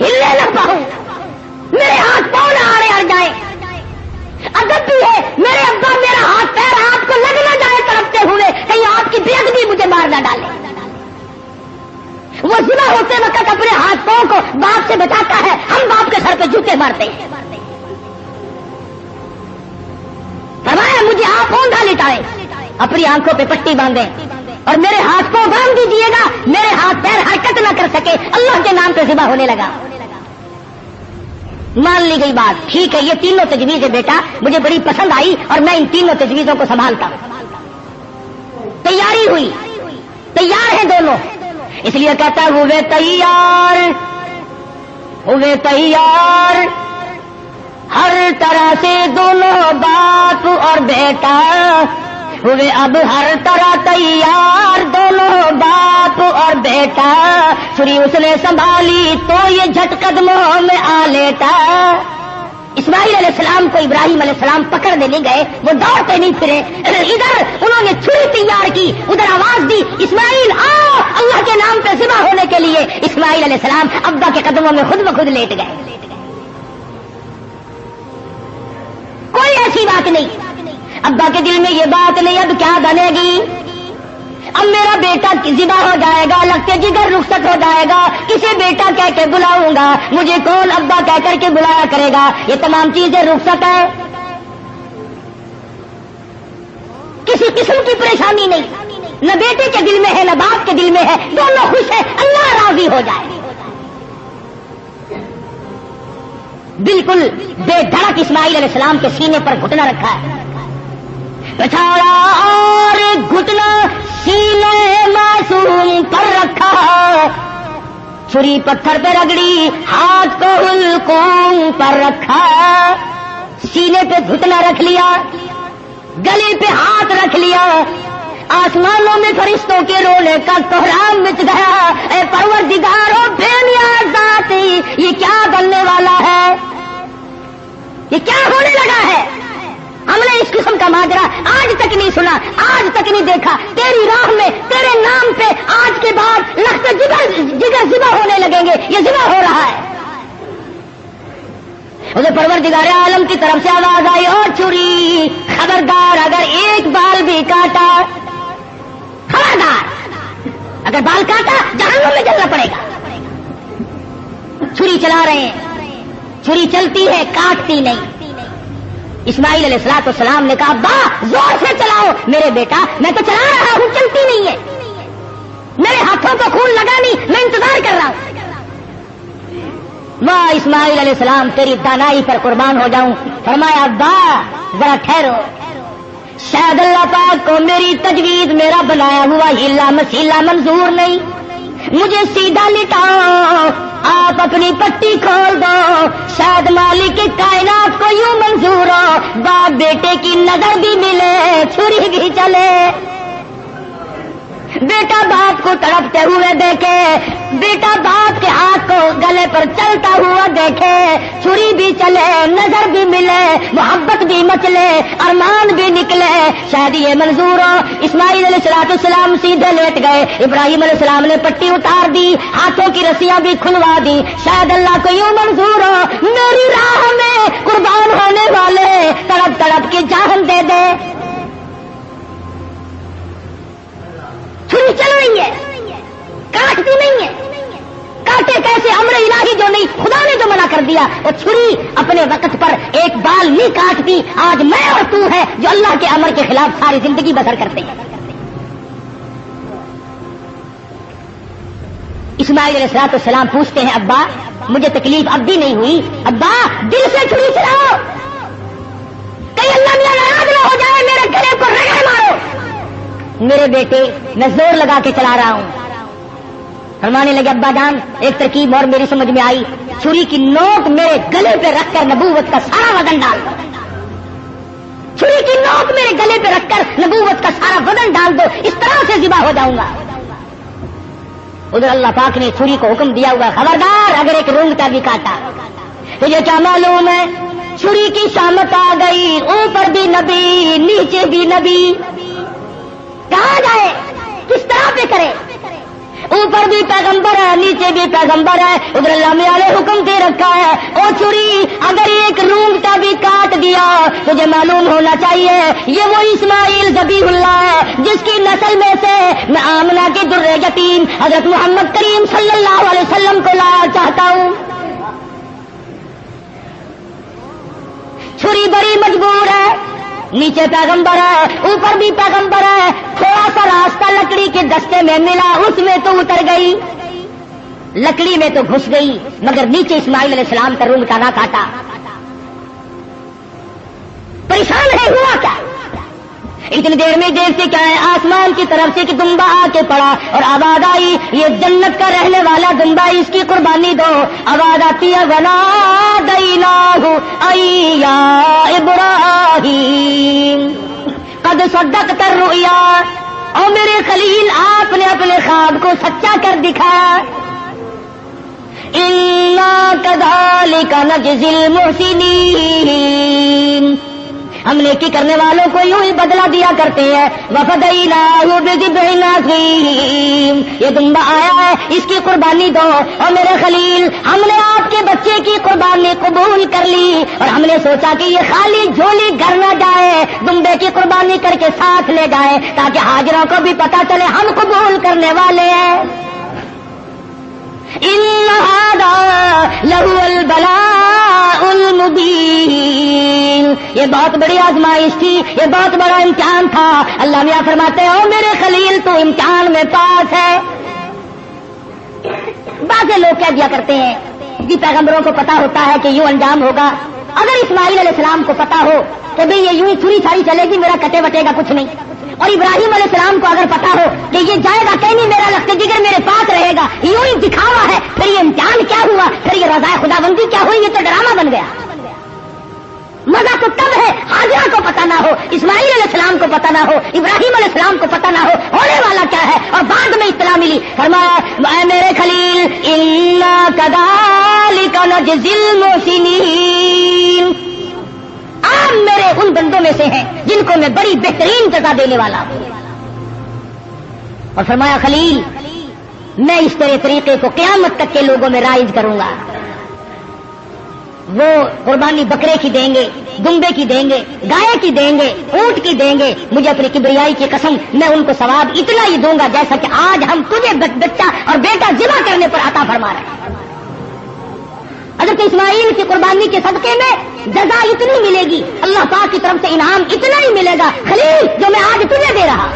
ہلنے نہ پاؤں, میرے ہاتھ پاؤں نہ آڑے اڑ جائیں. ادب بھی ہے میرے ابا میرا ہاتھ پیر آپ کو لگ نہ جائے تڑپتے ہوئے, کہیں آپ کی بیگ بھی مجھے مار نہ ڈالے. وہ ذبح ہوتے وقت اپنے ہاتھ پاؤں کو باپ سے بچاتا ہے, ہم باپ کے سر پہ جوتے مارتے ہیں. فرمایا مجھے آپ اونٹا لٹائیں, اپنی آنکھوں پہ پٹی باندھیں اور میرے ہاتھ پاؤں باندھ دیجیے گا, میرے ہاتھ پیر حرکت نہ کر سکے. اللہ کے نام پہ ذبح ہونے لگا. مان لی گئی بات. ٹھیک ہے یہ تینوں تجویزیں بیٹا مجھے بڑی پسند آئی اور میں ان تینوں تجویزوں کو سنبھالتا ہوں. تیاری ہوئی, تیار ہیں دونوں. اس لیے کہتا ہے ہوئے تیار, ہوئے تیار ہر طرح سے دونوں باپ اور بیٹا, ہوئے اب ہر طرح تیار دونوں باپ اور بیٹا. چھری اس نے سنبھالی تو یہ جھٹ قدموں میں آ لیٹا. اسماعیل علیہ السلام کو ابراہیم علیہ السلام پکڑنے نہیں گئے, وہ دوڑتے نہیں پھرے. ادھر انہوں نے چھری تیار کی, ادھر آواز دی اسماعیل آؤ, اللہ کے نام پہ ذبح ہونے کے لیے. اسماعیل علیہ السلام ابا کے قدموں میں خود بخود لیٹ گئے. کوئی ایسی بات نہیں, ابا کے دل میں یہ بات نہیں اب کیا بنے گی, اب میرا بیٹا ذبح ہو جائے گا, لگتے جگر رخصت ہو جائے گا, کسے بیٹا کہہ کے بلاؤں گا, مجھے کون ابا کہہ کر کے بلایا کرے گا. یہ تمام چیزیں رخصت ہے, کسی قسم کی پریشانی نہیں, نہ بیٹے کے دل میں ہے نہ باپ کے دل میں ہے, دونوں خوش ہیں, اللہ راضی ہو جائے. بالکل بے دھڑک اسماعیل علیہ السلام کے سینے پر گھٹنا رکھا ہے, پچھاڑا اور گھٹنا سینے معصوم پر رکھا, چھری پتھر پہ رگڑی ہاتھ کو حلقوم پر رکھا. سینے پہ گھٹنا رکھ لیا, گلے پہ ہاتھ رکھ لیا, آسمانوں میں فرشتوں کے رونے کا کوہرام مچ گیا. اے پروردگارو بے نیاز ذاتی, یہ کیا بننے والا ہے, یہ کیا ہونے لگا ہے. ہم نے اس قسم کا ماجرا آج تک نہیں سنا, آج تک نہیں دیکھا. تیری راہ میں تیرے نام پہ آج کے بعد لخت جگر ذبح ہونے لگیں گے, یہ ذبح ہو رہا ہے. اسے پروردگار عالم کی طرف سے آواز آئی, اور چھری خبردار اگر ایک بال بھی کاٹا, خبردار اگر بال کاٹا جہنم میں جلنا پڑے گا. چھری چلا رہے ہیں, چھری چلتی ہے کاٹتی نہیں. اسماعیل علیہ السلام نے کہا ابا زور سے چلاؤ. میرے بیٹا میں تو چلا رہا ہوں, چلتی نہیں ہے, میرے ہاتھوں کو خون لگا نہیں, میں انتظار کر رہا ہوں. واہ اسماعیل علیہ السلام تیری دانائی پر قربان ہو جاؤں. فرمایا ابا ذرا ٹھہرو, شاید اللہ پاک کو میری تجویز میرا بنایا ہوا ہیلا مسیلا منظور نہیں. مجھے سیدھا لٹاؤ, آپ اپنی پٹی کھول دو, شاید مالک کائنات کو یوں منظور ہو, باپ بیٹے کی نظر بھی ملے, چھری بھی چلے. بیٹا باپ کو تڑپتے ہوئے دیکھے, بیٹا باپ کے ہاتھ کو گلے پر چلتا ہوا دیکھے, چھری بھی چلے, نظر بھی ملے, محبت بھی مچلے, ارمان بھی نکلے, شاید یہ منظور ہو. اسماعیل علیہ السلام سیدھے لیٹ گئے. ابراہیم علیہ السلام نے پٹی اتار دی, ہاتھوں کی رسیاں بھی کھلوا دی. شاید اللہ کو یوں منظور ہو میری راہ میں قربان ہونے والے تڑپ تڑپ کی جان دے دے. چھری چل رہی ہے, کاٹتی نہیں ہے. کاٹے کیسے, امر الہی جو نہیں, خدا نے جو کاٹتی، آج میں اور تو ہے جو اللہ کے امر کے خلاف ساری زندگی بسر کرتے ہیں۔ اسماعیل علیہ السلام پوچھتے ہیں ابا مجھے تکلیف اب بھی نہیں ہوئی، ابا دل سے چھری چلاؤ، کہیں اللہ میاں ناراض نہ ہو جائے، میرے گلے کو رگڑ مارو۔ میرے بیٹے میں زور لگا کے چلا رہا ہوں۔ فرمانے لگے ابا جان ایک ترکیب اور میری سمجھ میں آئی، چھری کی نوک میرے گلے پہ رکھ کر نبوت کا سارا وزن ڈال دو، چھری کی نوک میرے گلے پہ رکھ کر نبوت کا سارا وزن ڈال دو، اس طرح سے ذبح ہو جاؤں گا۔ ادھر اللہ پاک نے چھری کو حکم دیا ہوا خبردار اگر ایک رونگٹا بھی کاٹا۔ تجھے کیا معلوم ہے چھری کی شامت آ گئی، اوپر بھی نبی نیچے بھی نبی، کہاں جائے کس طرح پہ کرے؟ اوپر بھی پیغمبر ہے نیچے بھی پیغمبر ہے، ادھر اللہ میاں نے حکم دے رکھا ہے او چھری اگر ایک رونگٹا بھی کاٹ دیا تجھے معلوم ہونا چاہیے یہ وہ اسماعیل ذبیح اللہ ہے جس کی نسل میں سے میں آمنہ کے در یتیم حضرت محمد کریم صلی اللہ علیہ وسلم کو لانا چاہتا ہوں۔ چھری بڑی مجبور ہے، نیچے پیغمبر ہے اوپر بھی پیغمبر ہے، تھوڑا سا راستہ لکڑی کے دستے میں ملا اس میں تو اتر گئی، لکڑی میں تو گھس گئی مگر نیچے اسماعیل علیہ السلام کا رونگٹا نہ کاٹا۔ پریشان ہے ہوا کیا؟ اتنی دیر میں دیکھتے کیا ہے آسمان کی طرف سے کہ دمبا آ کے پڑا اور آواز آئی یہ جنت کا رہنے والا دمبا اس کی قربانی دو۔ آواز آتی ہے وَنَادَيْنَاهُ أَيْ يَا إِبْرَاهِيمُ قَدْ صَدَّقْتَ الرُّؤْيَا، اور میرے خلیل آپ نے اپنے خواب کو سچا کر دکھایا۔ إِنَّا كَذَلِكَ نَجْزِي الْمُحْسِنِينَ، ہم نیکی کرنے والوں کو یوں ہی بدلہ دیا کرتے ہیں۔ وَفَدَيْنَاهُ بِذِبْحٍ عَظِيمٍ، یہ دمبا آیا ہے اس کی قربانی دو، اور میرے خلیل ہم نے آپ کے بچے کی قربانی قبول کر لی اور ہم نے سوچا کہ یہ خالی جھولی گھر نہ جائے، دمبے کی قربانی کر کے ساتھ لے جائے تاکہ حاضروں کو بھی پتا چلے ہم قبول کرنے والے ہیں۔ إِنَّ هَذَا لَهُوَ الْبَلَاءُ الْمُبِينُ، یہ بہت بڑی آزمائش تھی، یہ بہت بڑا امتحان تھا۔ اللہ میاں فرماتے ہیں او میرے خلیل تو امتحان میں پاس ہے۔ بعض لوگ کہہ دیا کرتے ہیں جی پیغمبروں کو پتا ہوتا ہے کہ یوں انجام ہوگا، اگر اسماعیل علیہ السلام کو پتا ہو کہ بھئی یہ یوں ہی چھری چھاڑی چلے گی میرا کٹے وٹے گا کچھ نہیں، اور ابراہیم علیہ السلام کو اگر پتا ہو کہ یہ جائے گا کہیں نہیں میرا لخت جگر میرے پاس رہے گا، یوں ہی دکھاوا ہے، پھر یہ امتحان کیا ہوا، پھر یہ رضا خدا بندی کیا ہوئی، یہ تو ڈرامہ بن گیا۔ مزہ تو تب ہے حاضرہ کو پتا نہ ہو، اسماعیل علیہ السلام کو پتا نہ ہو، ابراہیم علیہ السلام کو پتا نہ ہو ہونے والا کیا ہے، اور بعد میں اطلاع ملی۔ فرمایا اے میرے خلیل انا کذالک نجزی المحسنین، آپ میرے ان بندوں میں سے ہیں جن کو میں بڑی بہترین جزا دینے والا ہوں۔ اور فرمایا خلیل میں اس تیرے طریقے کو قیامت تک کے لوگوں میں رائج کروں گا، وہ قربانی بکرے کی دیں گے، دمبے کی دیں گے، گائے کی دیں گے، اونٹ کی دیں گے، مجھے اپنی کبریائی کی قسم میں ان کو ثواب اتنا ہی دوں گا جیسا کہ آج ہم تجھے بچہ اور بیٹا ذبح کرنے پر عطا فرما رہے ہیں۔ حضرت اسماعیل کی قربانی کے صدقے میں جزا اتنی ملے گی، اللہ پاک کی طرف سے انعام اتنا ہی ملے گا خلیل جو میں آج تجھے دے رہا۔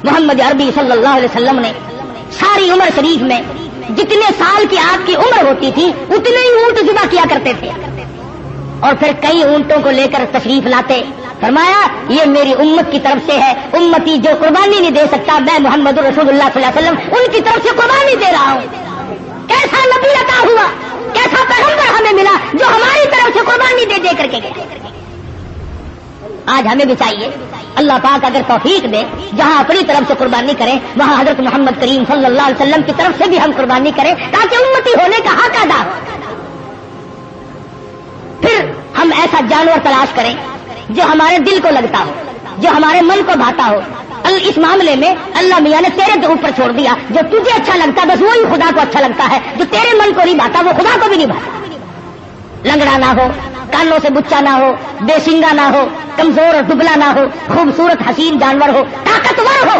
محمد عربی صلی اللہ علیہ وسلم نے ساری عمر شریف میں جتنے سال کی آپ کی عمر ہوتی تھی اتنے ہی اونٹ ذبح کیا کرتے تھے، اور پھر کئی اونٹوں کو لے کر تشریف لاتے۔ فرمایا یہ میری امت کی طرف سے ہے، امتی جو قربانی نہیں دے سکتا میں محمد رسول اللہ صلی اللہ علیہ وسلم ان کی طرف سے قربانی دے رہا ہوں۔ کیسا نبی عطا ہوا، کیسا پیغمبر ہمیں ملا جو ہماری طرف سے قربانی دے دے کر کے گیا۔ آج ہمیں بھی چاہیے اللہ پاک اگر توفیق دے جہاں اپنی طرف سے قربانی کریں وہاں حضرت محمد کریم صلی اللہ علیہ وسلم کی طرف سے بھی ہم قربانی کریں تاکہ امتی ہونے کا حق ادا ہو۔ پھر ہم ایسا جانور تلاش کریں جو ہمارے دل کو لگتا ہو، جو ہمارے من کو بھاتا ہو۔ اس معاملے میں اللہ میاں نے تیرے تو اوپر چھوڑ دیا، جو تجھے اچھا لگتا بس وہی خدا کو اچھا لگتا ہے، جو تیرے من کو نہیں بھاتا وہ خدا کو بھی نہیں بھاتا۔ لنگڑا نہ ہو، کانوں سے بچا نہ ہو، بے سنگا نہ ہو، کمزور اور دبلا نہ ہو، خوبصورت حسین جانور ہو، طاقتور ہو،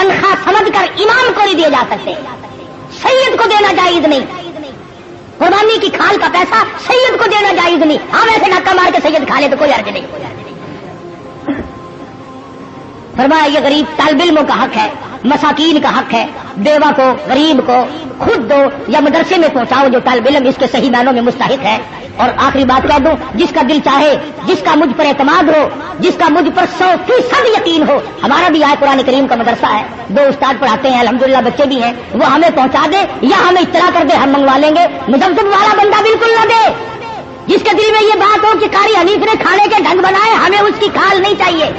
تنخواہ سمجھ کر امام کو نہیں دیے جا سکتے، سید کو دینا جائز نہیں، قربانی کی کھال کا پیسہ سید کو دینا جائز نہیں. ہاں ویسے ڈاکہ مار کے سید کھا لے تو کوئی حرج نہیں. فرمایا یہ غریب طالب علموں کا حق ہے، مساکین کا حق ہے، بیوہ کو غریب کو خود دو یا مدرسے میں پہنچاؤ جو طالب علم اس کے صحیح معنوں میں مستحق ہے. اور آخری بات کہہ دوں، جس کا دل چاہے، جس کا مجھ پر اعتماد ہو، جس کا مجھ پر 100% یقین ہو، ہمارا بھی آئے قرآن کریم کا مدرسہ ہے، 2 استاد پڑھاتے ہیں، الحمدللہ بچے بھی ہیں، وہ ہمیں پہنچا دے یا ہمیں اطلاع کر دے، ہم منگوا لیں گے. مذبذب والا بندہ بالکل نہ دے. جس کے دل میں یہ بات ہو کہ قاری حنیف نے کھانے کے ڈھنگ بنائے، ہمیں اس کی کھال نہیں چاہیے،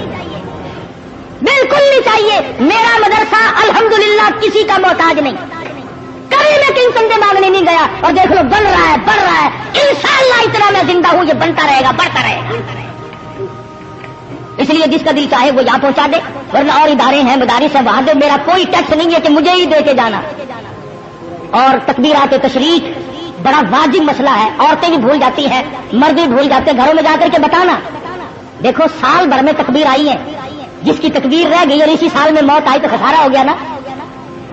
بالکل نہیں چاہیے. میرا مدرسہ الحمدللہ کسی کا محتاج نہیں، کبھی میں کہیں سندے مانگنے نہیں گیا. اور دیکھ لو بن رہا ہے، بڑھ رہا ہے، انشاءاللہ اتنا میں زندہ ہوں یہ بنتا رہے گا، بڑھتا رہے گا. اس لیے جس کا دل چاہے وہ یہاں پہنچا دے، ورنہ اور ادارے ہیں، مدارس ہیں، وہاں دے. میرا کوئی ٹیکس نہیں ہے کہ مجھے ہی دے کے جانا. اور تکبیرات تشریق بڑا واجب مسئلہ ہے، عورتیں بھی بھول جاتی ہیں، مرد بھی بھول جاتے ہیں. گھروں میں جا کر کے بتانا، دیکھو سال بھر میں تکبیر آئی ہے، جس کی تکبیر رہ گئی اور اسی سال میں موت آئی تو خسارہ ہو گیا نا.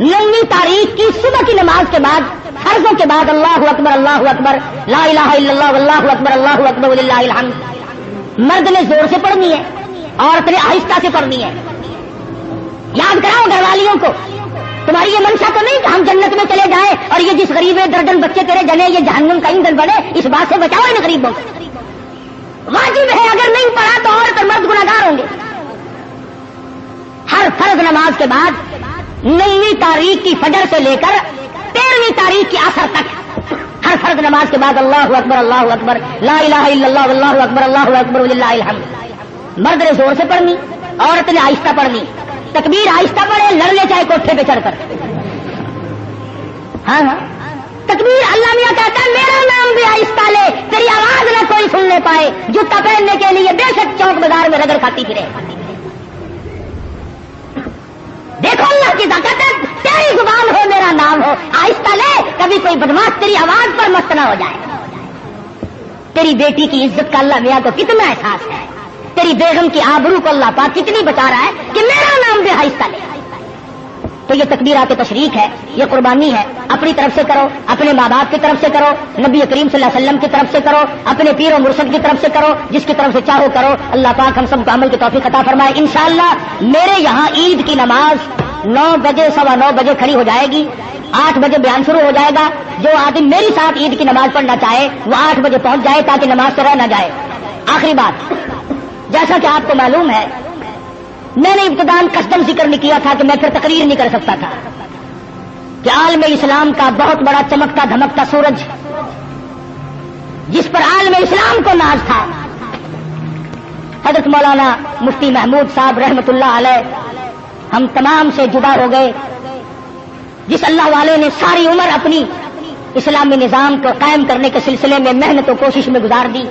9 تاریخ کی صبح کی نماز کے بعد، فرضوں کے بعد اللہ اکبر اللہ اکبر لا الہ الا اللہ واللہ اکبر اللہ اکبر وللہ الحمد مرد نے زور سے پڑھنی ہے، عورت نے آہستہ سے پڑھنی ہے. یاد کراؤ گھر والیوں کو، تمہاری یہ منشا تو نہیں کہ ہم جنت میں چلے جائیں اور یہ جس غریب درجن بچے تیرے جنے یہ جہنم کا ایندھن بنے. اس بات سے بچاؤ ان غریبوں کو. واجب ہے، اگر نہیں پڑھا تو عورت اور مرد گناہگار ہوں گے. ہر فرض نماز کے بعد 9ویں تاریخ کی فجر سے لے کر 13ویں تاریخ کی عصر تک ہر فرض نماز کے بعد اللہ اکبر لا الہ الا اللہ واللہ اکبر اللہ اکبر وللہ الحمد. مرد نے زور سے پڑھنی، عورت نے آہستہ پڑھنی. تکبیر آہستہ پڑھے، لڑ لے چاہے کوٹھے پہ چڑھ کر. ہاں تکبیر اللہ میاں کہتا ہے میرا نام بھی آہستہ لے، تیری آواز نہ کوئی سننے پائے. جوتا پہننے کے لیے بے شک چوک بازار میں رگڑ کھاتی پھرے. دیکھو اللہ کی طاقت ہے، تیری زبان ہو میرا نام ہو، آہستہ لے. کبھی کوئی بدماش تیری آواز پر مست نہ ہو جائے. تیری بیٹی کی عزت کا اللہ میاں کو کتنا احساس ہے، تیری بیگم کی آبرو کو اللہ پاک کتنی بچا رہا ہے کہ میرا نام بھی آہستہ لے. تو یہ تکبیرات تشریق ہے، یہ قربانی ہے. اپنی طرف سے کرو، اپنے ماں باپ کی طرف سے کرو، نبی کریم صلی اللہ علیہ وسلم کی طرف سے کرو، اپنے پیر و مرشد کی طرف سے کرو، جس کی طرف سے چاہو کرو. اللہ پاک ہم سب کو عمل کی توفیق عطا فرمائے. انشاءاللہ میرے یہاں عید کی نماز 9 بجے 9:15 بجے کھڑی ہو جائے گی، 8 بجے بیان شروع ہو جائے گا. جو آدمی میری ساتھ عید کی نماز پڑھنا چاہے وہ 8 بجے پہنچ جائے تاکہ نماز سے رہ نہ جائے. آخری بات، جیسا کہ آپ کو معلوم ہے میں نے ابتداءً قصداً ذکر نہیں کیا تھا کہ میں پھر تقریر نہیں کر سکتا تھا کہ عالم اسلام کا بہت بڑا چمکتا دھمکتا سورج جس پر عالم اسلام کو ناز تھا، حضرت مولانا مفتی محمود صاحب رحمت اللہ علیہ ہم تمام سے جدا ہو گئے، جس اللہ والے نے ساری عمر اپنی اسلامی نظام کو قائم کرنے کے سلسلے میں محنت و کوشش میں گزار دی.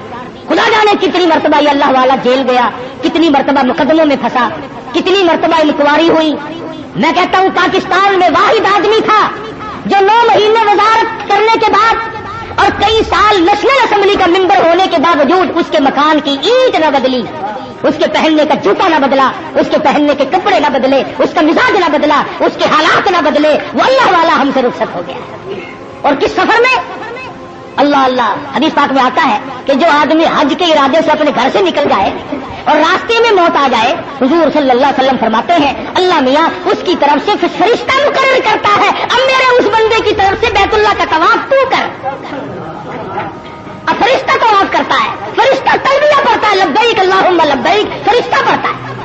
خدا جانے کتنی مرتبہ یہ اللہ والا جیل گیا، کتنی مرتبہ مقدموں میں پھنسا، کتنی مرتبہ انکوائری ہوئی. میں کہتا ہوں پاکستان میں واحد آدمی تھا جو 9 مہینے وزارت کرنے کے بعد اور کئی سال نیشنل اسمبلی کا ممبر ہونے کے باوجود اس کے مکان کی اینٹ نہ بدلی، اس کے پہننے کا جوتا نہ بدلا، اس کے پہننے کے کپڑے نہ بدلے، اس کا مزاج نہ بدلا، اس کے حالات نہ بدلے. وہ اللہ والا ہم سے رخصت ہو گیا. اور کس سفر میں؟ اللہ اللہ، حدیث پاک میں آتا ہے کہ جو آدمی حج کے ارادے سے اپنے گھر سے نکل جائے اور راستے میں موت آ جائے، حضور صلی اللہ علیہ وسلم فرماتے ہیں اللہ میاں اس کی طرف سے فرشتہ مقرر کرتا ہے، اب میرے اس بندے کی طرف سے بیت اللہ کا طواف تو کر. اب فرشتہ طواف کرتا ہے، فرشتہ تلبیہ پڑھتا ہے، لبیک اللہم لبیک، فرشتہ پڑھتا ہے.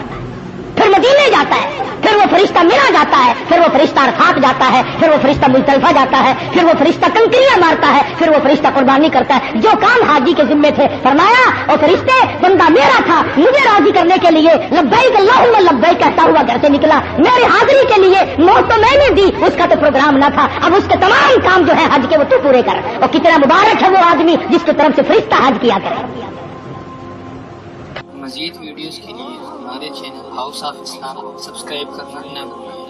پھر مدینے جاتا ہے، پھر وہ فرشتہ مینا جاتا ہے، پھر وہ فرشتہ عرفات جاتا ہے، پھر وہ فرشتہ مزدلفہ جاتا ہے، پھر وہ فرشتہ کنکریاں مارتا ہے، پھر وہ فرشتہ قربانی کرتا ہے. جو کام حاجی کے ذمے تھے فرمایا اور فرشتے بندہ میرا تھا، مجھے راضی کرنے کے لیے لبیک اللہم لبیک کہتا ہوا گھر سے نکلا. میری حاضری کے لیے موت تو میں نے دی، اس کا تو پروگرام نہ تھا. اب اس کے تمام کام جو ہے حج کے وہ تو پورے کر. اور کتنا مبارک ہے وہ آدمی جس کی طرف سے فرشتہ حج کیا کرے. مزید ویڈیوز کے لیے ہمارے channel house of Islam subscribe کرنا نہ بھولیں.